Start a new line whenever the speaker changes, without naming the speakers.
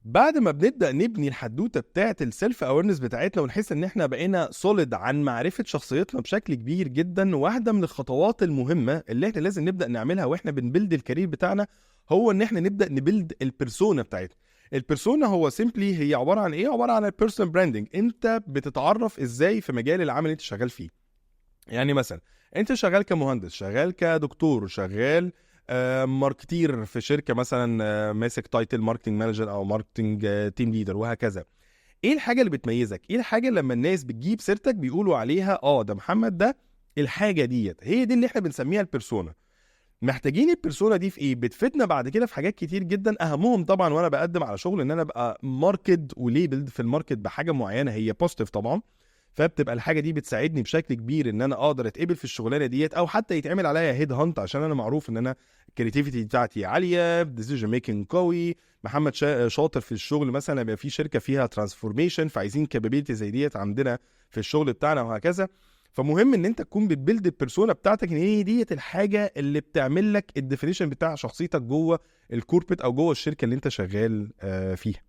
بعد ما بنبدأ نبني الحدوتة بتاعة السيلف اويرنس بتاعتنا ونحس ان احنا بقينا سوليد عن معرفة شخصيتنا بشكل كبير جدا، واحدة من الخطوات المهمة اللي احنا لازم نبدأ نعملها واحنا بنبلد الكارير بتاعنا هو ان احنا نبدأ نبلد البيرسونا بتاعتنا. البيرسونا هو سيمبلي هي عبارة عن ايه؟ عبارة عن البيرسون براندنج. انت بتتعرف ازاي في مجال العمل اللي انت شغال فيه. يعني مثلا انت شغال كمهندس، شغال كدكتور، شغال ماركتير في شركه مثلا، ماسك تايتل ماركتنج مانجر او ماركتنج تيم ليدر وهكذا. ايه الحاجه اللي بتميزك؟ ايه الحاجه لما الناس بتجيب سيرتك بيقولوا عليها ده محمد ده الحاجه ديت؟ هي دي اللي احنا بنسميها البيرسونا. محتاجين البيرسونا دي في ايه؟ بتفيدنا بعد كده في حاجات كتير جدا، اهمهم طبعا وانا بقدم على شغل ان انا ابقى ماركت وليبلد في الماركت بحاجه معينه هي بوزيتيف طبعا. فبتبقى الحاجه دي بتساعدني بشكل كبير ان انا اقدر اتقبل في الشغلانه ديت، او حتى يتعمل عليا هيد هانت عشان انا معروف ان انا الكريتيفيتي بتاعتي عاليه، ديسيجن ميكنج قوي، محمد شاطر في الشغل. مثلا يبقى في شركه فيها ترانسفورميشن فعايزين كابابيلتي زي ديت عندنا في الشغل بتاعنا وهكذا. فمهم ان انت تكون بتبيلد البيرسونا بتاعتك ان هي ديت الحاجه اللي بتعمل لك الديفينيشن بتاع شخصيتك جوه الكوربريت او جوه الشركه اللي انت شغال فيها.